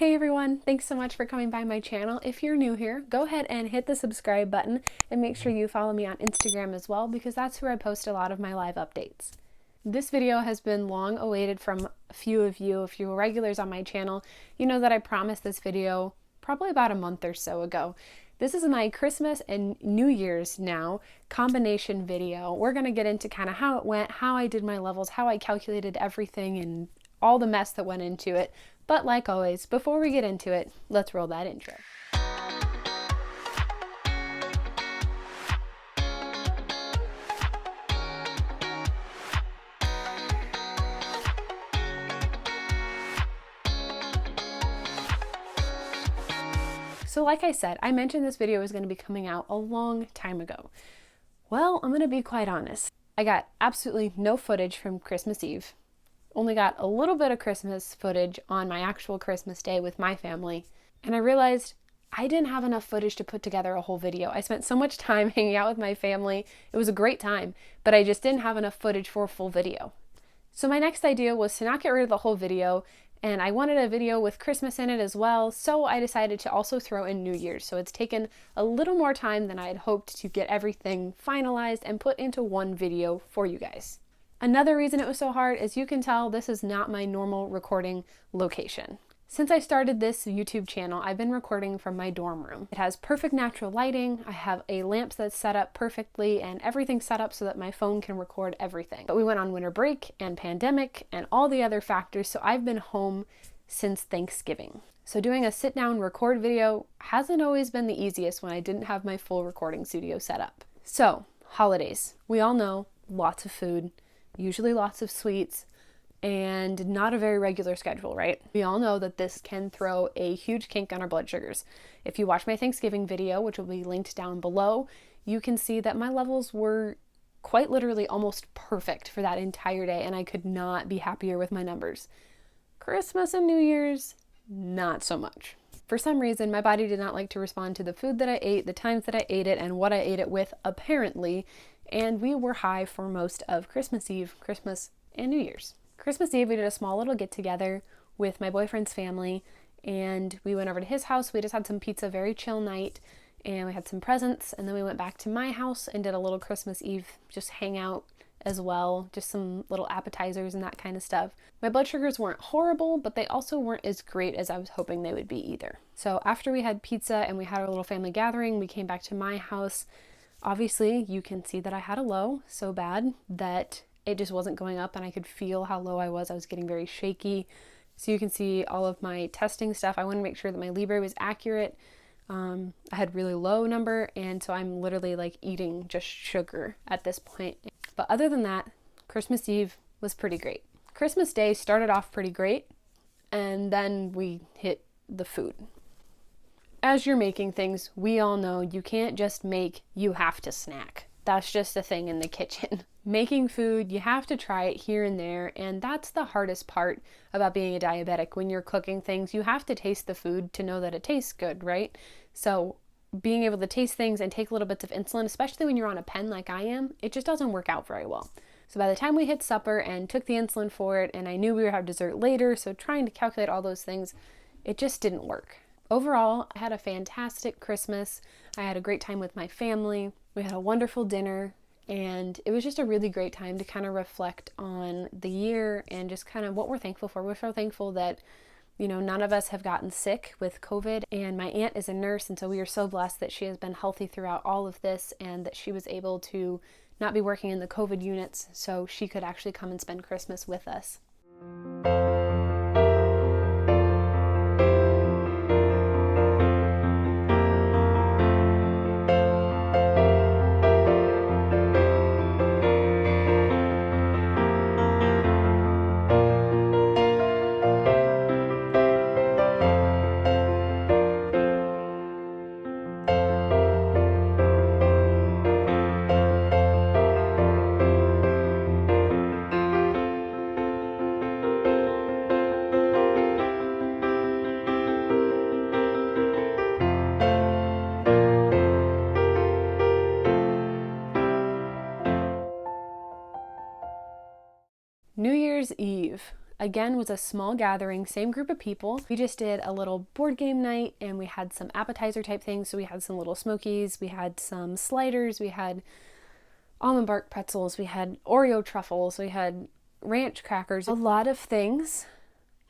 Hey everyone, thanks so much for coming by my channel. If you're new here, go ahead and hit the subscribe button and make sure you follow me on Instagram as well because that's where I post a lot of my live updates. This video has been long awaited from a few of you. If you're regulars on my channel, you know that I promised this video probably about a month or so ago. This is my Christmas and New Year's now combination video. We're going to get into kind of how it went, how I did my levels, how I calculated everything, and all the mess that went into it. But like always, before we get into it, let's roll that intro. So like I said, I mentioned this video was going to be coming out a long time ago. Well, I'm going to be quite honest. I got absolutely no footage from Christmas Eve. Only got a little bit of Christmas footage on my actual Christmas day with my family. And I realized I didn't have enough footage to put together a whole video. I spent so much time hanging out with my family. It was a great time, but I just didn't have enough footage for a full video. So my next idea was to not get rid of the whole video, and I wanted a video with Christmas in it as well, so I decided to also throw in New Year's. So it's taken a little more time than I had hoped to get everything finalized and put into one video for you guys. Another reason it was so hard, as you can tell, this is not my normal recording location. Since I started this YouTube channel, I've been recording from my dorm room. It has perfect natural lighting, I have a lamp that's set up perfectly, and everything's set up so that my phone can record everything. But we went on winter break and pandemic and all the other factors, so I've been home since Thanksgiving. So doing a sit-down record video hasn't always been the easiest when I didn't have my full recording studio set up. So, holidays. We all know, lots of food. Usually lots of sweets, and not a very regular schedule, right? We all know that this can throw a huge kink on our blood sugars. If you watch my Thanksgiving video, which will be linked down below, you can see that my levels were quite literally almost perfect for that entire day, and I could not be happier with my numbers. Christmas and New Year's, not so much. For some reason, my body did not like to respond to the food that I ate, the times that I ate it, and what I ate it with, apparently. And we were high for most of Christmas Eve, Christmas, and New Year's. Christmas Eve, we did a small little get-together with my boyfriend's family, and we went over to his house. We just had some pizza, very chill night, and we had some presents, and then we went back to my house and did a little Christmas Eve just hangout as well, just some little appetizers and that kind of stuff. My blood sugars weren't horrible, but they also weren't as great as I was hoping they would be either. So after we had pizza and we had our little family gathering, we came back to my house. Obviously, you can see that I had a low so bad that it just wasn't going up, and I could feel how low I was. I was getting very shaky. So you can see all of my testing stuff. I wanted to make sure that my Libre was accurate. I had really low number, and so I'm literally like eating just sugar at this point. But other than that, Christmas Eve was pretty great. Christmas Day started off pretty great, and then we hit the food. As you're making things, we all know you can't just make, you have to snack. That's just a thing in the kitchen. Making food, you have to try it here and there, and that's the hardest part about being a diabetic. When you're cooking things, you have to taste the food to know that it tastes good, right? So being able to taste things and take little bits of insulin, especially when you're on a pen like I am, it just doesn't work out very well. So by the time we hit supper and took the insulin for it, and I knew we would have dessert later, so trying to calculate all those things, it just didn't work. Overall, I had a fantastic Christmas. I had a great time with my family. We had a wonderful dinner, and it was just a really great time to kind of reflect on the year and just kind of what we're thankful for. We're so thankful that, you know, none of us have gotten sick with COVID, and my aunt is a nurse, and so we are so blessed that she has been healthy throughout all of this and that she was able to not be working in the COVID units, so she could actually come and spend Christmas with us. New Year's Eve. again, was a small gathering, same group of people. We just did a little board game night and we had some appetizer type things. So we had some little smokies, we had some sliders, we had almond bark pretzels, we had Oreo truffles, we had ranch crackers, a lot of things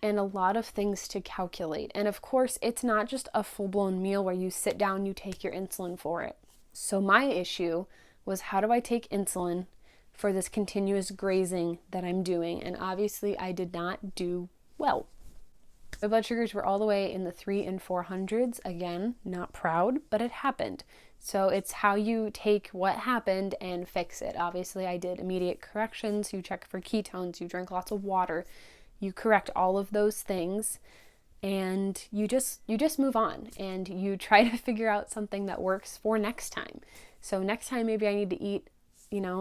and a lot of things to calculate. And of course, it's not just a full-blown meal where you sit down, you take your insulin for it. So my issue was, how do I take insulin for this continuous grazing that I'm doing? And obviously I did not do well. My blood sugars were all the way in the 300s and 400s. Again, not proud, but it happened. So it's how you take what happened and fix it. Obviously I did immediate corrections. You check for ketones, you drink lots of water, you correct all of those things, and you just move on and you try to figure out something that works for next time. So next time maybe I need to eat,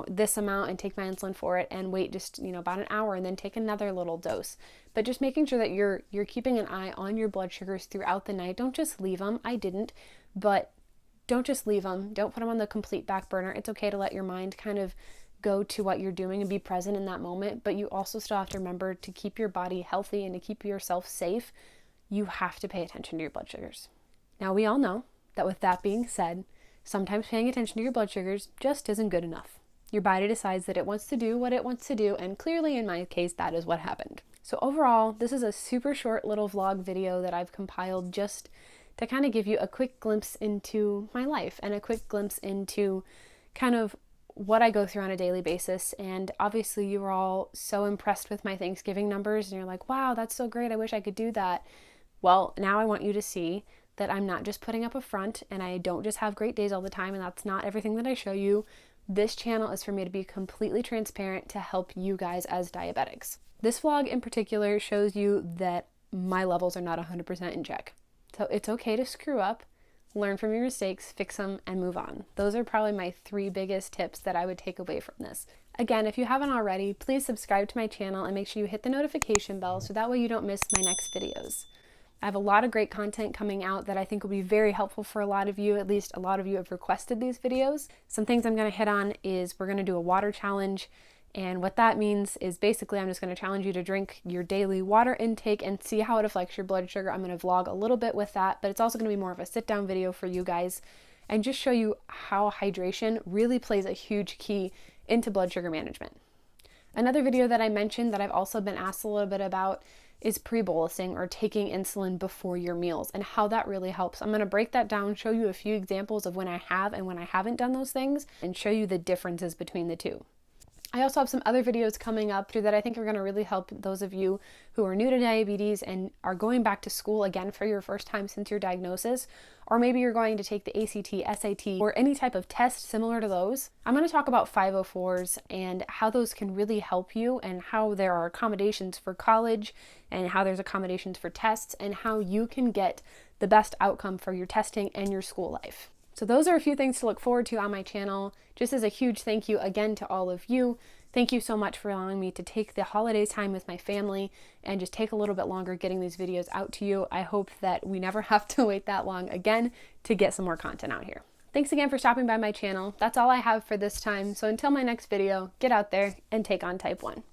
this amount and take my insulin for it and wait just, about an hour and then take another little dose. But just making sure that you're keeping an eye on your blood sugars throughout the night. Don't just leave them. I didn't, but don't just leave them. Don't put them on the complete back burner. It's okay to let your mind kind of go to what you're doing and be present in that moment, but you also still have to remember to keep your body healthy and to keep yourself safe. You have to pay attention to your blood sugars. Now, we all know that with that being said, sometimes paying attention to your blood sugars just isn't good enough. Your body decides that it wants to do what it wants to do, and clearly in my case, that is what happened. So overall, this is a super short little vlog video that I've compiled just to kind of give you a quick glimpse into my life and a quick glimpse into kind of what I go through on a daily basis. And obviously you were all so impressed with my Thanksgiving numbers and you're like, wow, that's so great. I wish I could do that. Well, now I want you to see that I'm not just putting up a front and I don't just have great days all the time, and that's not everything that I show you. This channel is for me to be completely transparent to help you guys as diabetics. This vlog in particular shows you that my levels are not 100% in check. So it's okay to screw up, learn from your mistakes, fix them, and move on. Those are probably my 3 biggest tips that I would take away from this. Again, if you haven't already, please subscribe to my channel and make sure you hit the notification bell so that way you don't miss my next videos. I have a lot of great content coming out that I think will be very helpful for a lot of you. At least a lot of you have requested these videos. Some things I'm going to hit on is we're going to do a water challenge. And what that means is basically I'm just going to challenge you to drink your daily water intake and see how it affects your blood sugar. I'm going to vlog a little bit with that, but it's also going to be more of a sit down video for you guys and just show you how hydration really plays a huge key into blood sugar management. Another video that I mentioned that I've also been asked a little bit about is pre-bolusing or taking insulin before your meals and how that really helps. I'm going to break that down, show you a few examples of when I have and when I haven't done those things, and show you the differences between the two. I also have some other videos coming up that I think are going to really help those of you who are new to diabetes and are going back to school again for your first time since your diagnosis, or maybe you're going to take the ACT, SAT, or any type of test similar to those. I'm going to talk about 504s and how those can really help you, and how there are accommodations for college and how there's accommodations for tests, and how you can get the best outcome for your testing and your school life. So those are a few things to look forward to on my channel. Just as a huge thank you again to all of you. Thank you so much for allowing me to take the holiday time with my family and just take a little bit longer getting these videos out to you. I hope that we never have to wait that long again to get some more content out here. Thanks again for stopping by my channel. That's all I have for this time. So until my next video, get out there and take on type 1.